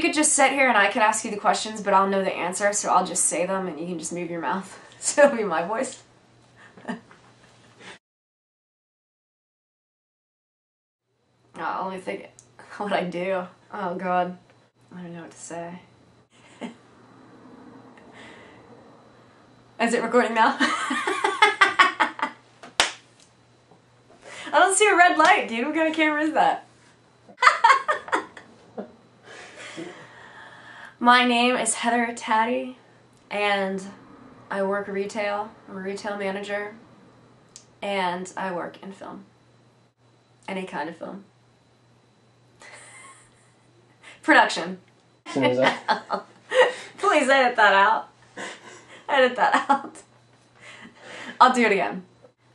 You could just sit here and I could ask you the questions, but I'll know the answer, so I'll just say them and you can just move your mouth. So it'll be my voice. Let me think what I do. Oh god. I don't know what to say. Is it recording now? I don't see a red light, dude. What kind of camera is that? My name is Heather Taddy, and I work retail. I'm a retail manager, and I work in film. Any kind of film. Production. Please edit that out. Edit that out. I'll do it again.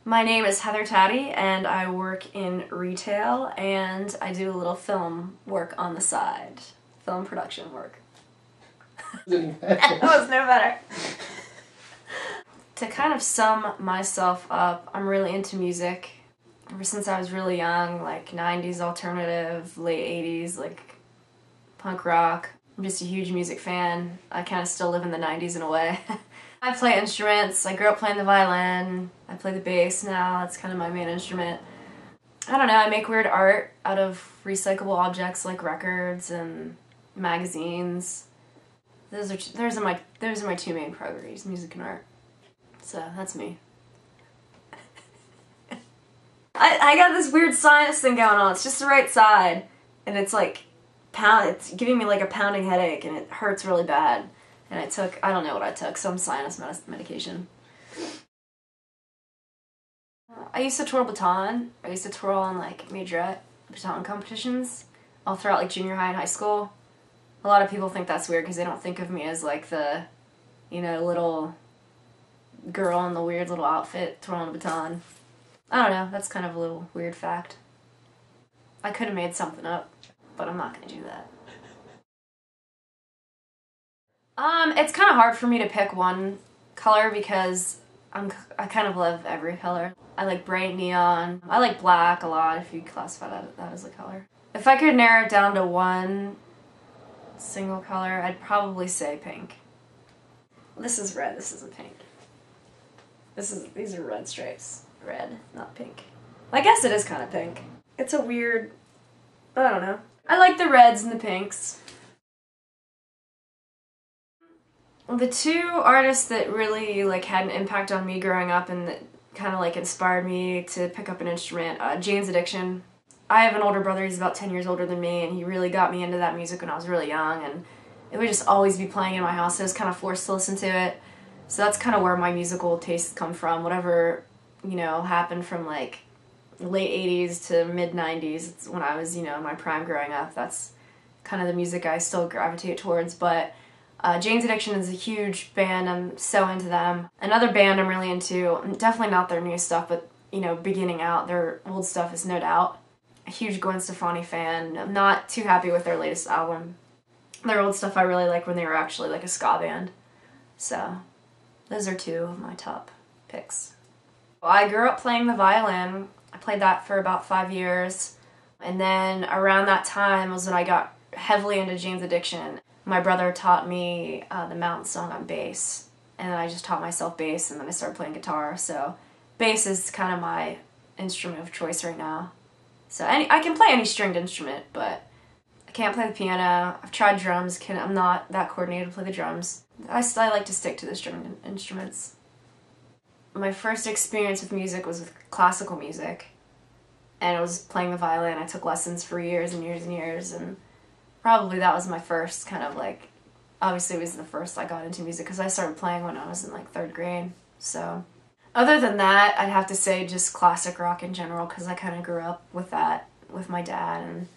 My name is Heather Taddy, and I work in retail, and I do a little film work on the side. Film production work. That was no better. To kind of sum myself up, I'm really into music. Ever since I was really young, like 90s alternative, late 80s, like punk rock. I'm just a huge music fan. I kind of still live in the 90s in a way. I play instruments. I grew up playing the violin. I play the bass now. That's kind of my main instrument. I don't know, I make weird art out of recyclable objects like records and magazines. Those are my two main priorities, music and art. So that's me. I got this weird sinus thing going on. It's just the right side, and it's like it's giving me like a pounding headache, and it hurts really bad. And I don't know what I took, some sinus medication. I used to twirl baton. I used to twirl on like majorette baton competitions all throughout like junior high and high school. A lot of people think that's weird because they don't think of me as like the, you know, little girl in the weird little outfit twirling a baton. I don't know, that's kind of a little weird fact. I could have made something up, but I'm not going to do that. It's kind of hard for me to pick one color because I kind of love every color. I like bright neon. I like black a lot, if you classify that as a color. If I could narrow it down to one single color, I'd probably say pink. This is red, this isn't pink. These are red stripes. Red, not pink. I guess it is kind of pink. It's a weird, I don't know. I like the reds and the pinks. The two artists that really like had an impact on me growing up and that kind of like inspired me to pick up an instrument, Jane's Addiction. I have an older brother, he's about 10 years older than me, and he really got me into that music when I was really young, and it would just always be playing in my house. I was kind of forced to listen to it. So that's kind of where my musical tastes come from. Whatever, you know, happened from like late 80s to mid 90s when I was, you know, in my prime growing up. That's kind of the music I still gravitate towards. But Jane's Addiction is a huge band. I'm so into them. Another band I'm really into, definitely not their new stuff, but, you know, beginning out, their old stuff is No Doubt. A huge Gwen Stefani fan. I'm not too happy with their latest album. Their old stuff I really like when they were actually like a ska band. So those are two of my top picks. Well, I grew up playing the violin. I played that for about 5 years. And then around that time was when I got heavily into Jane's Addiction. My brother taught me the Mountain Song on bass. And then I just taught myself bass, and then I started playing guitar. So bass is kind of my instrument of choice right now. So I can play any stringed instrument, but I can't play the piano. I've tried drums. I'm not that coordinated to play the drums. I like to stick to the stringed instruments. My first experience with music was with classical music, and it was playing the violin. I took lessons for years and years and years, and probably that was my first kind of like, obviously it was the first I got into music because I started playing when I was in like 3rd grade. So other than that, I'd have to say just classic rock in general because I kind of grew up with that with my dad, and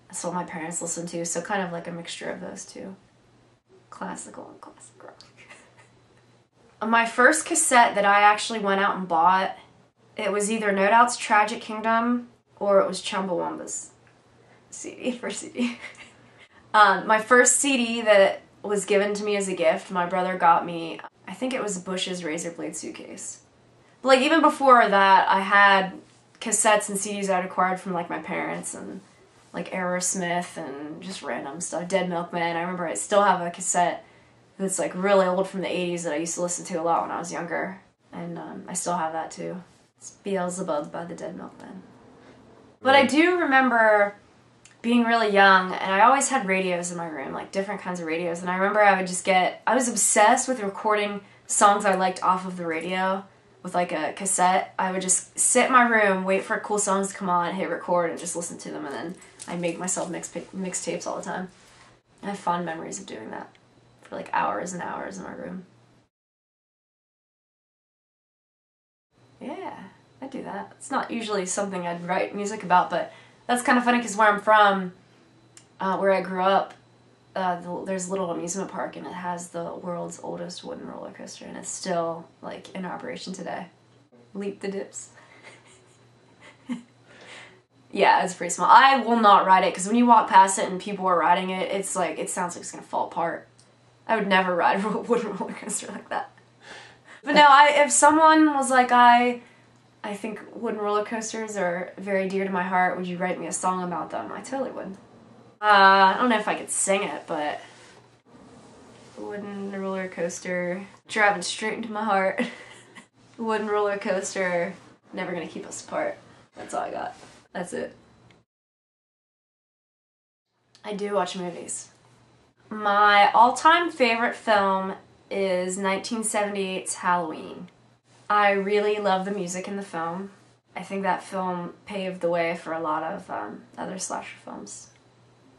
that's what my parents listened to, so kind of like a mixture of those two. Classical and classic rock. My first cassette that I actually went out and bought, it was either No Doubt's Tragic Kingdom or it was Chumbawamba's CD. My first CD that was given to me as a gift, my brother got me, I think it was Bush's Razor Blade Suitcase. But like even before that, I had cassettes and CDs I'd acquired from like my parents, and like Aerosmith and just random stuff. Dead Milkmen. I remember I still have a cassette that's like really old from the 80s that I used to listen to a lot when I was younger. And I still have that too. It's Beelzebub by the Dead Milkmen. But I do remember being really young, and I always had radios in my room, like different kinds of radios. And I remember I was obsessed with recording songs I liked off of the radio with like a cassette. I would just sit in my room, wait for cool songs to come on, hit record, and just listen to them. And then I'd make myself mixtapes all the time. I have fond memories of doing that for like hours and hours in my room. Yeah, I do that. It's not usually something I'd write music about, but that's kind of funny because where I'm from, where I grew up, there's a little amusement park and it has the world's oldest wooden roller coaster, and it's still like in operation today. Leap the Dips. Yeah, it's pretty small. I will not ride it because when you walk past it and people are riding it, it's like, it sounds like it's gonna fall apart. I would never ride a wooden roller coaster like that. But no, if someone was like, I think wooden roller coasters are very dear to my heart, would you write me a song about them? I totally would. I don't know if I could sing it, but wooden roller coaster, driving straight into my heart. Wooden roller coaster, never gonna keep us apart. That's all I got. That's it. I do watch movies. My all-time favorite film is 1978's Halloween. I really love the music in the film. I think that film paved the way for a lot of other slasher films,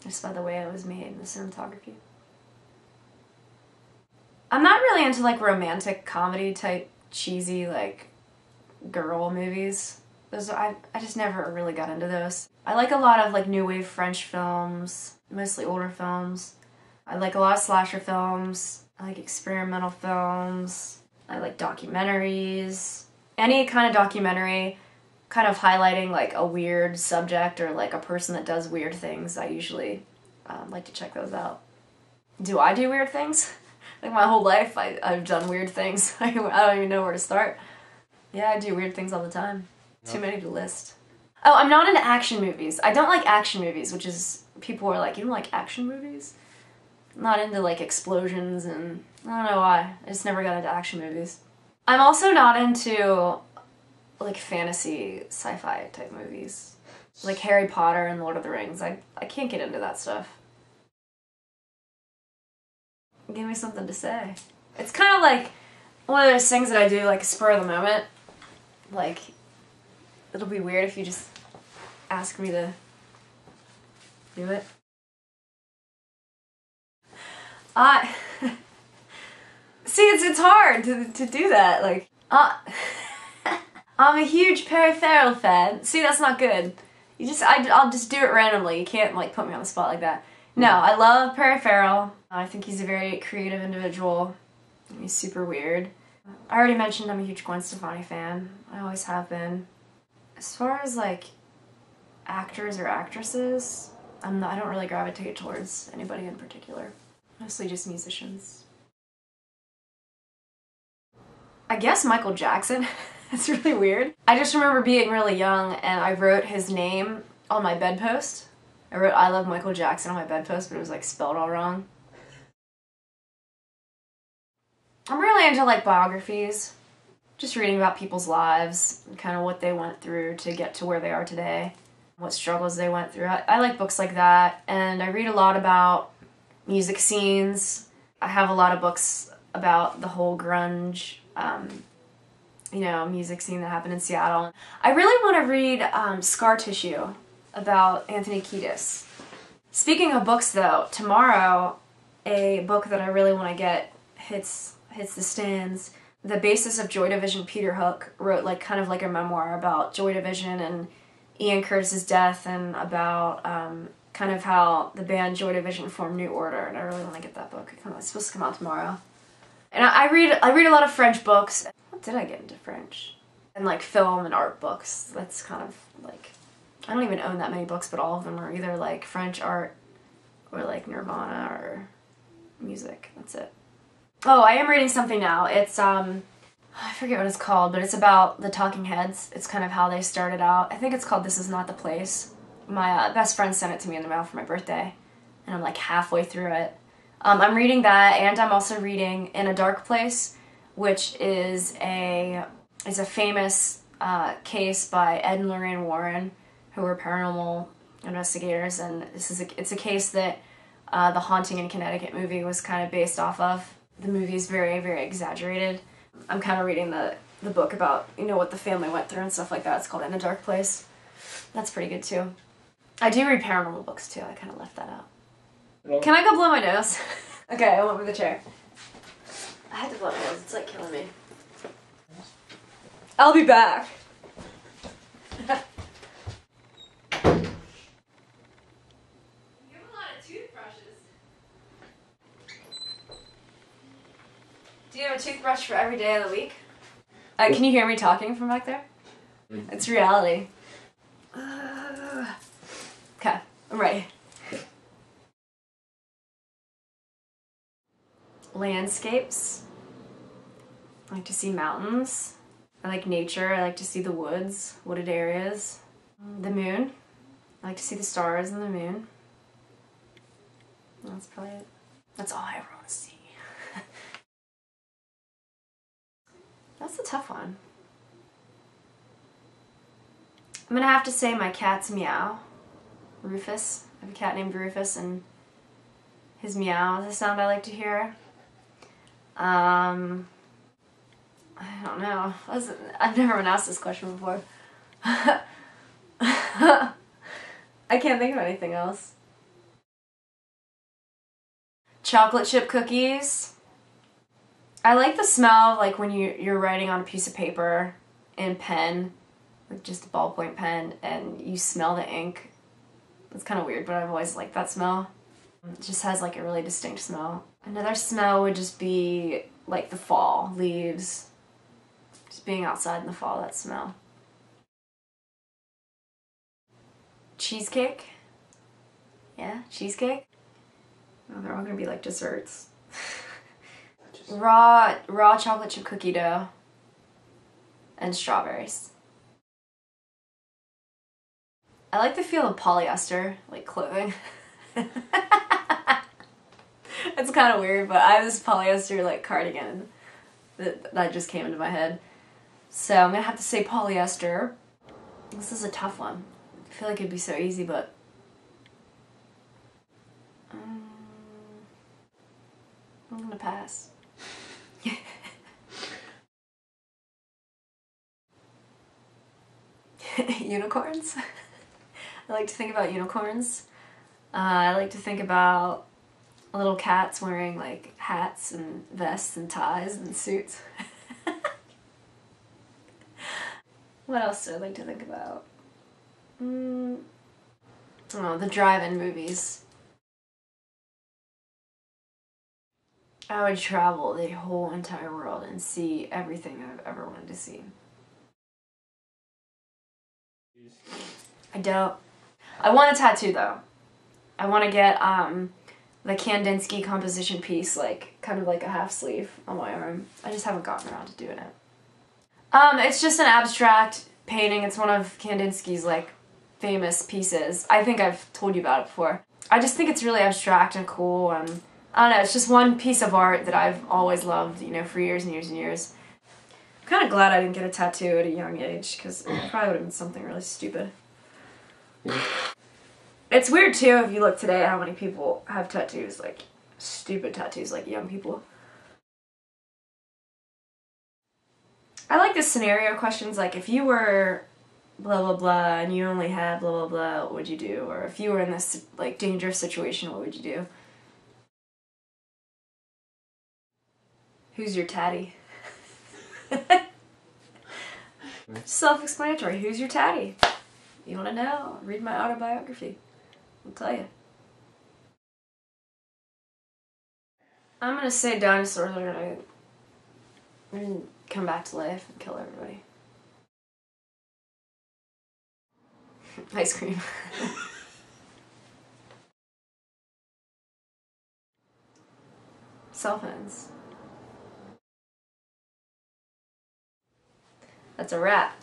just by the way it was made and the cinematography. I'm not really into like romantic comedy type cheesy like girl movies. I just never really got into those. I like a lot of like new wave French films, mostly older films. I like a lot of slasher films. I like experimental films. I like documentaries. Any kind of documentary kind of highlighting like a weird subject or like a person that does weird things, I usually like to check those out. Do I do weird things? Like my whole life I've done weird things. I don't even know where to start. Yeah, I do weird things all the time. Too many to list. Oh, I'm not into action movies. I don't like action movies, which is, people are like, you don't like action movies? I'm not into like explosions and I don't know why. I just never got into action movies. I'm also not into like fantasy sci-fi type movies. Like Harry Potter and Lord of the Rings. I can't get into that stuff. Give me something to say. It's kind of like one of those things that I do like spur of the moment. Like, it'll be weird if you just ask me to do it. See, it's hard to do that. Like, I'm a huge Perry Farrell fan. See, that's not good. I'll just do it randomly. You can't like put me on the spot like that. No, I love Perry Farrell. I think he's a very creative individual. He's super weird. I already mentioned I'm a huge Gwen Stefani fan. I always have been. As far as like actors or actresses, I don't really gravitate towards anybody in particular. Mostly just musicians. I guess Michael Jackson. It's really weird. I just remember being really young and I wrote his name on my bedpost. I wrote I love Michael Jackson on my bedpost, but it was like spelled all wrong. I'm really into like biographies. Just reading about people's lives and kind of what they went through to get to where they are today. What struggles they went through. I like books like that, and I read a lot about music scenes. I have a lot of books about the whole grunge, music scene that happened in Seattle. I really want to read Scar Tissue about Anthony Kiedis. Speaking of books though, tomorrow a book that I really want to get hits the stands. The basis of Joy Division, Peter Hook, wrote like kind of like a memoir about Joy Division and Ian Curtis's death and about kind of how the band Joy Division formed New Order, and I really want to get that book. It's supposed to come out tomorrow. And I read a lot of French books. What did I get into French? And like film and art books. That's kind of like, I don't even own that many books, but all of them are either like French art or like Nirvana or music. That's it. Oh, I am reading something now. It's, I forget what it's called, but it's about the Talking Heads. It's kind of how they started out. I think it's called This Is Not the Place. My best friend sent it to me in the mail for my birthday, and I'm like halfway through it. I'm reading that, and I'm also reading In a Dark Place, which is a famous case by Ed and Lorraine Warren, who were paranormal investigators, and it's a case that the Haunting in Connecticut movie was kind of based off of. The movie is very, very exaggerated. I'm kind of reading the book about, you know, what the family went through and stuff like that. It's called In a Dark Place. That's pretty good too. I do read paranormal books too. I kind of left that out. Hello? Can I go blow my nose? Okay, I went with the chair. I had to blow my nose. It's like killing me. I'll be back. You have a lot of toothbrushes. Do you have a toothbrush for every day of the week? Can you hear me talking from back there? It's reality. Okay, I'm ready. Landscapes. I like to see mountains. I like nature. I like to see the woods, wooded areas. The moon. I like to see the stars and the moon. That's probably it. That's all I ever want to see. That's a tough one. I'm gonna have to say my cat's meow. Rufus. I have a cat named Rufus, and his meow is a sound I like to hear. I don't know. I've never been asked this question before. I can't think of anything else. Chocolate chip cookies. I like the smell of, like, when you're writing on a piece of paper in pen, with just a ballpoint pen, and you smell the ink. It's kind of weird, but I've always liked that smell. It just has like a really distinct smell. Another smell would just be like the fall, leaves. Just being outside in the fall, that smell. Cheesecake. Yeah, cheesecake. Oh, they're all gonna be like desserts. raw chocolate chip cookie dough. And strawberries. I like the feel of polyester, like clothing. It's kind of weird, but I have this polyester like cardigan that just came into my head. So I'm gonna have to say polyester. This is a tough one. I feel like it'd be so easy, but I'm gonna pass. Unicorns. I like to think about unicorns. I like to think about little cats wearing like hats and vests and ties and suits. What else do I like to think about? Oh, the drive-in movies. I would travel the whole entire world and see everything I've ever wanted to see. I don't. I want a tattoo though. I want to get the Kandinsky composition piece, like kind of like a half sleeve on my arm. I just haven't gotten around to doing it. It's just an abstract painting. It's one of Kandinsky's like famous pieces. I think I've told you about it before. I just think it's really abstract and cool, and I don't know, it's just one piece of art that I've always loved, you know, for years and years and years. I'm kind of glad I didn't get a tattoo at a young age, because it probably would have been something really stupid. It's weird too if you look today at how many people have tattoos, like stupid tattoos, like young people. I like the scenario questions, like if you were blah blah blah and you only had blah blah blah, what would you do? Or if you were in this like dangerous situation, what would you do? Who's your Taddy? Self-explanatory. Who's your Taddy? You want to know? Read my autobiography. I'll tell you. I'm gonna say dinosaurs are gonna come back to life and kill everybody. Ice cream. Cell phones. That's a wrap.